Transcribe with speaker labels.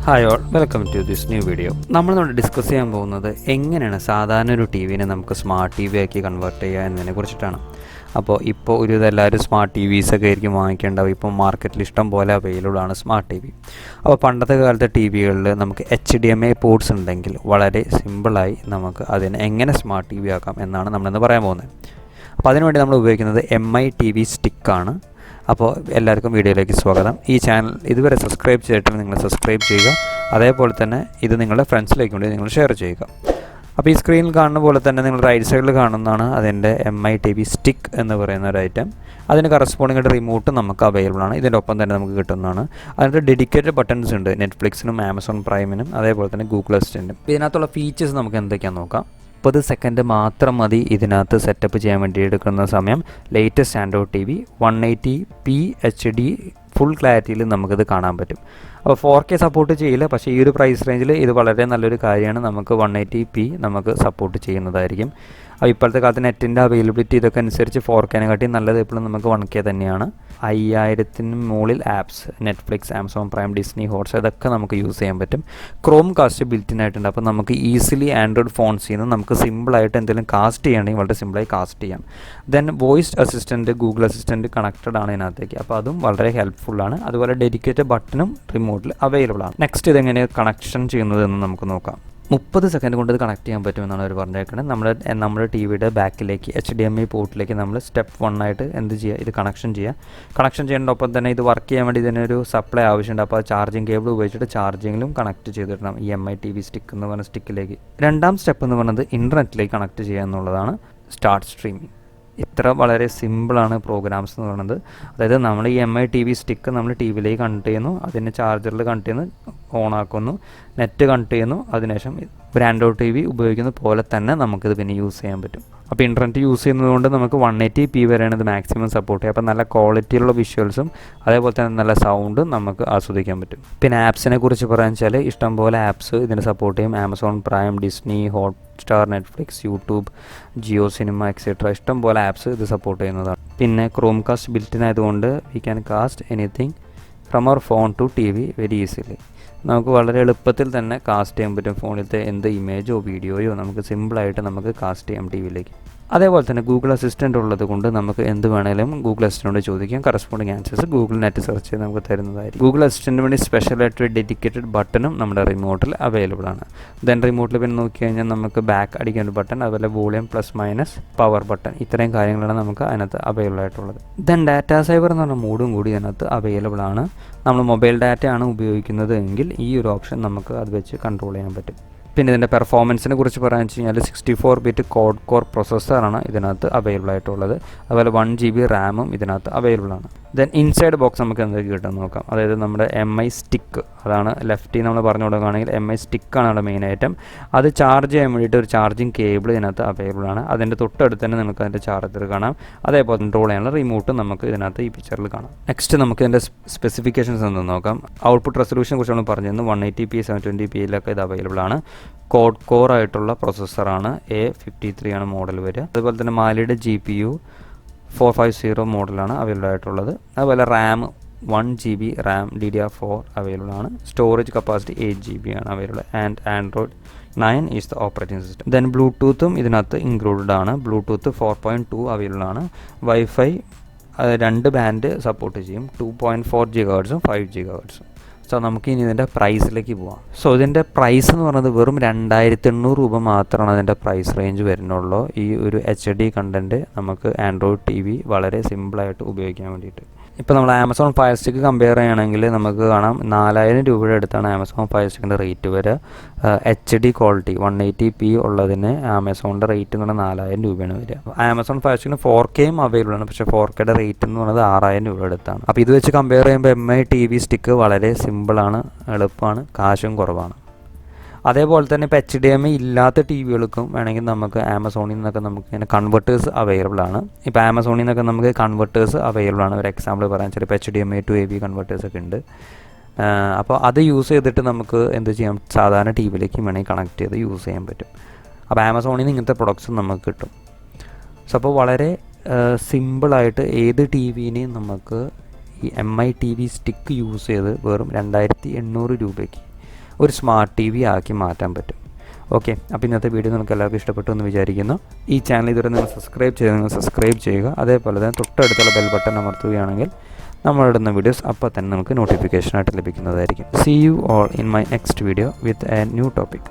Speaker 1: Hi all, welcome to this new video. നമ്മളിവിടെ discuss ചെയ്യാൻ പോകുന്നത് എങ്ങനെയാണ് സാധാരണ ഒരു ടി വിനെ നമുക്ക് സ്മാർട്ട് ടി വി ആക്കി കൺവേർട്ട് ചെയ്യുക എന്നതിനെ കുറിച്ചിട്ടാണ്. ഇപ്പോൾ ഒരു എല്ലാവരും സ്മാർട്ട് ടി വിസൊക്കെ ആയിരിക്കും വാങ്ങിക്കേണ്ടാവും. ഇപ്പോൾ മാർക്കറ്റിൽ ഇഷ്ടം പോലെ അവൈലബിൾ ആണ് സ്മാർട്ട് ടി വി. അപ്പോൾ പണ്ടത്തെ കാലത്തെ ടി വികളിൽ നമുക്ക് HDMI പോർട്സ് ഉണ്ടെങ്കിൽ വളരെ സിമ്പിളായി നമുക്ക് അതിനെ എങ്ങനെ സ്മാർട്ട് ടി വി ആക്കാം എന്നാണ് നമ്മളിന്ന് പറയാൻ പോകുന്നത്. അപ്പോൾ അതിനുവേണ്ടി നമ്മൾ ഉപയോഗിക്കുന്നത് MI TV സ്റ്റിക്കാണ്. അപ്പോൾ എല്ലാവർക്കും വീഡിയോയിലേക്ക് സ്വാഗതം. ഈ ചാനൽ ഇതുവരെ സബ്സ്ക്രൈബ് ചെയ്തിട്ട് നിങ്ങൾ സബ്സ്ക്രൈബ് ചെയ്യുക. അതേപോലെ തന്നെ ഇത് നിങ്ങളുടെ ഫ്രണ്ട്സിലേക്ക് വേണ്ടി നിങ്ങൾ ഷെയർ ചെയ്യുക. അപ്പോൾ ഈ സ്ക്രീനിൽ കാണുന്ന പോലെ തന്നെ നിങ്ങൾ റൈറ്റ് സൈഡിൽ കാണുന്നതാണ് അതിൻ്റെ MI TV സ്റ്റിക്ക് എന്ന് പറയുന്ന ഒരു ഐറ്റം. അതിന് കറസ്പോണ്ടിങ് ആയിട്ട് റിമോട്ട് നമുക്ക് അവൈലബിൾ ആണ്. ഇതിൻ്റെ ഒപ്പം തന്നെ നമുക്ക് കിട്ടുന്നതാണ്. അതിൻ്റെ ഡെഡിക്കേറ്റഡ് ബട്ടൺസ് ഉണ്ട് നെറ്റ്ഫ്ലിക്സിനും ആമസോൺ പ്രൈമിനും അതേപോലെ തന്നെ ഗൂഗിൾ അസിസ്റ്റൻറ്റും. ഇതിനകത്തുള്ള ഫീച്ചേഴ്സ് നമുക്ക് എന്തൊക്കെയാണെന്ന് നോക്കാം. 30 സെക്കൻഡ് മാത്രം മതി ഇതിനകത്ത് സെറ്റപ്പ് ചെയ്യാൻ വേണ്ടി എടുക്കുന്ന സമയം. Latest Android TV 180p HD full ക്ലാരിറ്റിയിൽ നമുക്കിത് കാണാൻ പറ്റും. അപ്പോൾ 4K സപ്പോർട്ട് ചെയ്യില്ല, പക്ഷേ ഈ ഒരു പ്രൈസ് റേഞ്ചിൽ ഇത് വളരെ നല്ലൊരു കാര്യമാണ്. നമുക്ക് 180p നമുക്ക് സപ്പോർട്ട് ചെയ്യുന്നതായിരിക്കും. അപ്പോൾ ഇപ്പോഴത്തെ കാലത്ത് നെറ്റിൻ്റെ അവൈലബിലിറ്റി ഇതൊക്കെ അനുസരിച്ച് 4Kനെക്കാട്ടി നല്ലത് എപ്പോഴും നമുക്ക് 1K തന്നെയാണ്. 5000 മുകളിൽ apps Netflix, Amazon Prime, Disney, Hotstar ഇതൊക്കെ നമുക്ക് യൂസ് ചെയ്യാൻ പറ്റും. ക്രോം കാസ്റ്റ് ബിൽറ്റിൻ ആയിട്ടുണ്ട്. അപ്പോൾ നമുക്ക് ഈസിലി ആൻഡ്രോയിഡ് ഫോൺസിൽ നിന്ന് നമുക്ക് സിമ്പിളായിട്ട് എന്തെങ്കിലും കാസ്റ്റ് ചെയ്യണമെങ്കിൽ വളരെ സിമ്പിളായി കാസ്റ്റ് ചെയ്യാം. Then voice assistant, Google assistant connected ആണ് ഇതിനകത്തേക്ക്. അപ്പോൾ അതും വളരെ ഹെൽപ്ഫുള്ളാണ്. അതുപോലെ ഡെഡിക്കേറ്റഡ് ബട്ടണും റിമോട്ടിൽ അവൈലബിൾ ആണ്. നെക്സ്റ്റ് ഇതെങ്ങനെ കണക്ഷൻ ചെയ്യുന്നത് എന്ന് നമുക്ക് നോക്കാം. 30 സെക്കൻഡ് കൊണ്ട് ഇത് കണക്ട് ചെയ്യാൻ പറ്റുമെന്നാണ് അവർ പറഞ്ഞേക്കുന്നത്. നമ്മുടെ ടി വിയുടെ ബാക്കിലേക്ക് HDMI പോർട്ടിലേക്ക് നമ്മൾ സ്റ്റെപ്പ് 1 ആയിട്ട് എന്ത് ചെയ്യുക, ഇത് കണക്ഷൻ ചെയ്യുക. കണക്ഷൻ ചെയ്യുന്നതിനൊപ്പം തന്നെ ഇത് വർക്ക് ചെയ്യാൻ വേണ്ടി ഇതിനൊരു സപ്ലൈ ആവശ്യമുണ്ട്. അപ്പോൾ ചാർജിങ് കേബിൾ ഉപയോഗിച്ചിട്ട് ചാർജിങ്ങിലും കണക്ട് ചെയ്തിടണം ഈ MI TV സ്റ്റിക്ക് എന്ന് പറഞ്ഞ സ്റ്റിക്കിലേക്ക്. രണ്ടാം സ്റ്റെപ്പ് എന്ന് പറയുന്നത് ഇൻ്റർനെറ്റിലേക്ക് കണക്ട് ചെയ്യുക എന്നുള്ളതാണ്. Start streaming. ഇത്ര വളരെ സിമ്പിളാണ് പ്രോഗ്രാംസ് എന്ന് പറയുന്നത്. അതായത് നമ്മൾ ഈ MI TV സ്റ്റിക്ക് നമ്മൾ ടി വിയിലേക്ക് കണക്ട് ചെയ്യുന്നു, അതിന് ചാർജറിൽ കണക്ട് ചെയ്യുന്നു, ഓണാക്കുന്നു, നെറ്റ് കണക്ട് ചെയ്യുന്നു. അതിനുശേഷം ഒരു ആൻഡ്രോയിഡ് TV ഉപയോഗിക്കുന്ന പോലെ തന്നെ നമുക്കിത് പിന്നെ യൂസ് ചെയ്യാൻ പറ്റും. അപ്പോൾ ഇൻ്റർനെറ്റ് യൂസ് ചെയ്യുന്നതുകൊണ്ട് നമുക്ക് 180p വരെയാണ് ഇത് മാക്സിമം സപ്പോർട്ട് ചെയ്യുക. അപ്പോൾ നല്ല ക്വാളിറ്റിയുള്ള വിഷ്വൽസും അതേപോലെ തന്നെ നല്ല സൗണ്ടും നമുക്ക് ആസ്വദിക്കാൻ പറ്റും. പിന്നെ ആപ്സിനെ കുറിച്ച് പറയാൻ വെച്ചാൽ ഇഷ്ടംപോലെ ആപ്സ് ഇതിന് സപ്പോർട്ട് ചെയ്യും. Amazon Prime, Disney, Hotstar, Netflix, YouTube, Jio cinema etcetera ഇഷ്ടംപോലെ ആപ്സ് ഇത് സപ്പോർട്ട് ചെയ്യുന്നതാണ്. പിന്നെ ക്രോം കാസ്റ്റ് ബിൽറ്റിൻ ആയതുകൊണ്ട് we can cast anything from our phone to TV very easily. നമുക്ക് വളരെ എളുപ്പത്തിൽ തന്നെ കാസ്റ്റ് ചെയ്യാൻ പറ്റും. ഫോണിലത്തെ എന്ത് ഇമേജോ വീഡിയോയോ നമുക്ക് സിമ്പിളായിട്ട് നമുക്ക് കാസ്റ്റ് ചെയ്യാം ടി വിയിലേക്ക്. അതേപോലെ തന്നെ ഗൂഗിൾ അസിസ്റ്റൻ്റ് ഉള്ളത് കൊണ്ട് നമുക്ക് എന്ത് വേണേലും ഗൂഗിൾ അസിസ്റ്റൻ്റോട് ചോദിക്കാം. Corresponding answers Google net search ചെയ്ത് നമുക്ക് തരുന്നതായിരിക്കും. ഗൂഗിൾ അസിസ്റ്റൻറ്റിന് വേണ്ടി സ്പെഷ്യലായിട്ട് ഡെഡിക്കേറ്റഡ് ബട്ടണും നമ്മുടെ റിമോട്ടിൽ അവൈലബിൾ ആണ്. ദെൻ റിമോട്ടിൽ പിന്നെ നോക്കി കഴിഞ്ഞാൽ നമുക്ക് ബാക്ക് അടിക്കാൻ ഒരു ബട്ടൺ, അതുപോലെ volume plus minus, power button, ഇത്രയും കാര്യങ്ങളാണ് നമുക്ക് അതിനകത്ത് അവൈലബിൾ ആയിട്ടുള്ളത്. ദെൻ ഡാറ്റ സൈബർ എന്ന് പറഞ്ഞ മോഡും കൂടി അതിനകത്ത് അവൈലബിൾ ആണ്. നമ്മൾ മൊബൈൽ ഡാറ്റയാണ് ഉപയോഗിക്കുന്നത് എങ്കിൽ ഈ ഒരു ഓപ്ഷൻ നമുക്ക് അത് വെച്ച് കൺട്രോൾ ചെയ്യാൻ പറ്റും. പിന്നെ ഇതിൻ്റെ പെർഫോമൻസിനെ കുറിച്ച് പറയാൻ വെച്ച് കഴിഞ്ഞാൽ 64 ബിറ്റ് കോഡ് കോർ പ്രൊസസ്സറാണ് ഇതിനകത്ത് അവൈലബിൾ ആയിട്ടുള്ളത്. അതുപോലെ 1 GB റാമും ഇതിനകത്ത് അവൈലബിൾ ആണ്. ദെൻ ഇൻസൈഡ് ബോക്സ് നമുക്ക് എന്തൊക്കെ കിട്ടുമെന്ന് നോക്കാം. അതായത് നമ്മുടെ MI സ്റ്റിക്ക്, അതാണ് ലെഫ്റ്റിൽ നമ്മൾ പറഞ്ഞു കൊടുക്കുകയാണെങ്കിൽ MI സ്റ്റിക്കാണ് നമ്മുടെ മെയിൻ ഐറ്റം. അത് ചാർജ് ചെയ്യാൻ വേണ്ടിയിട്ട് ഒരു ചാർജിങ് കേബിൾ ഇതിനകത്ത് അവൈലബിൾ ആണ്. അതിൻ്റെ തൊട്ടടുത്ത് തന്നെ നമുക്ക് അതിൻ്റെ ചാർജർ കാണാം. അതേപോലെ കൺട്രോൾ ചെയ്യാനുള്ള റിമോട്ട് നമുക്ക് ഇതിനകത്ത് ഈ പിക്ചറിൽ കാണാം. നെക്സ്റ്റ് നമുക്ക് ഇതിൻ്റെ സ്പെസിഫിക്കേഷൻസ് എന്ന് നോക്കാം. ഔട്ട്പുട്ട് റെസൊല്യൂഷനെ കുറിച്ച് നമ്മൾ പറഞ്ഞിരുന്നു. 180p 720pയിലൊക്കെ ഇത് അവൈലബിൾ ആണ്. കോഡ് കോർ ആയിട്ടുള്ള പ്രൊസസ്സറാണ്. A53 ആണ് മോഡൽ വരിക. അതുപോലെ തന്നെ മാലിയുടെ GPU 450 മോഡലാണ് അവൈലബിൾ ആയിട്ടുള്ളത്. അതുപോലെ RAM 1 GB RAM DDR4 available ആണ്. സ്റ്റോറേജ് കപ്പാസിറ്റി 8 GB ആണ് available. And Android 9 is the operating system. Then ബ്ലൂടൂത്തും ഇതിനകത്ത് ഇൻക്ലൂഡഡ് ആണ്. ബ്ലൂടൂത്ത് 4.2 അവൈലബിൾ ആണ്. വൈഫൈ 2 ബാൻഡ് സപ്പോർട്ട് ചെയ്യും. 2.4 GHz 5 GHz. സോ നമുക്ക് ഇനി ഇതിൻ്റെ പ്രൈസിലേക്ക് പോവാം. സോ ഇതിൻ്റെ പ്രൈസ് എന്ന് പറയുന്നത് വെറും 2800 രൂപ മാത്രമാണ് അതിൻ്റെ പ്രൈസ് റേഞ്ച് വരുന്നുള്ളൂ. ഈ ഒരു HD കണ്ടൻറ്റ് നമുക്ക് ആൻഡ്രോയിഡ് TV വളരെ സിമ്പിളായിട്ട് ഉപയോഗിക്കാൻ വേണ്ടിയിട്ട്. ഇപ്പോൾ നമ്മൾ ആമസോൺ ഫയർ സ്റ്റിക്ക് കമ്പയർ ചെയ്യുകയാണെങ്കിൽ നമുക്ക് കാണാം 4000 രൂപയുടെ അടുത്താണ് ആമസോൺ ഫയർ സ്റ്റിക്കിൻ്റെ റേറ്റ് വരിക. HD ക്വാളിറ്റി 180p ഉള്ളതിന് ആമസോണിൻ്റെ റേറ്റ് എന്ന് പറഞ്ഞാൽ 4000 രൂപയാണ് വരിക. ആമസോൺ ഫയർ സ്റ്റിക്കിന് 4Kയും അവൈലബിൾ ആണ്, പക്ഷേ 4Kയുടെ റേറ്റ് എന്ന് പറയുന്നത് 6000 രൂപയുടെ അടുത്താണ്. അപ്പോൾ ഇത് വെച്ച് കമ്പയർ ചെയ്യുമ്പോൾ MI TV സ്റ്റിക്ക് വളരെ സിമ്പിളാണ്, എളുപ്പമാണ്, കാശും കുറവാണ്. അതേപോലെ തന്നെ ഇപ്പോൾ HDMI ഇല്ലാത്ത ടി വികൾക്കും വേണമെങ്കിൽ നമുക്ക് ആമസോണിൽ നിന്നൊക്കെ നമുക്ക് ഇങ്ങനെ കൺവെർട്ടേഴ്സ് അവൈലബിൾ ആണ്. ഇപ്പോൾ ആമസോണിൽ നിന്നൊക്കെ നമുക്ക് കൺവെർട്ടേഴ്സ് അവൈലബിൾ ആണ്. ഒരു എക്സാമ്പിൾ പറയാൻ വെച്ചാൽ ഇപ്പോൾ HDMI to AV കൺവെർട്ടേഴ്സ് ഒക്കെ ഉണ്ട്. അപ്പോൾ അത് യൂസ് ചെയ്തിട്ട് നമുക്ക് എന്ത് ചെയ്യാം, സാധാരണ ടി വിയിലേക്ക് വേണമെങ്കിൽ കണക്ട് ചെയ്ത് യൂസ് ചെയ്യാൻ പറ്റും. അപ്പോൾ ആമസോണിൽ നിന്ന് ഇങ്ങനത്തെ പ്രൊഡക്ട്സും നമുക്ക് കിട്ടും. സോ അപ്പോൾ വളരെ സിമ്പിളായിട്ട് ഏത് ടി വിനെയും നമുക്ക് ഈ MI TV സ്റ്റിക്ക് യൂസ് ചെയ്ത് വെറും 2800 രൂപയ്ക്ക് ഒരു സ്മാർട്ട് ടി വി ആക്കി മാറ്റാൻ പറ്റും. ഓക്കെ, അപ്പോൾ ഇന്നത്തെ വീഡിയോ നിങ്ങൾക്ക് എല്ലാവർക്കും ഇഷ്ടപ്പെട്ടു എന്ന് വിചാരിക്കുന്നു. ഈ ചാനൽ ഇതുവരെ നിങ്ങൾ സബ്സ്ക്രൈബ് ചെയ്യുക. അതേപോലെ തന്നെ തൊട്ടടുത്തുള്ള ബെൽ ബട്ടൺ അമർത്തുകയാണെങ്കിൽ നമ്മളിടുന്ന വീഡിയോസ് അപ്പോൾ തന്നെ നമുക്ക് നോട്ടിഫിക്കേഷനായിട്ട് ലഭിക്കുന്നതായിരിക്കും. See you all in my next video with a new topic.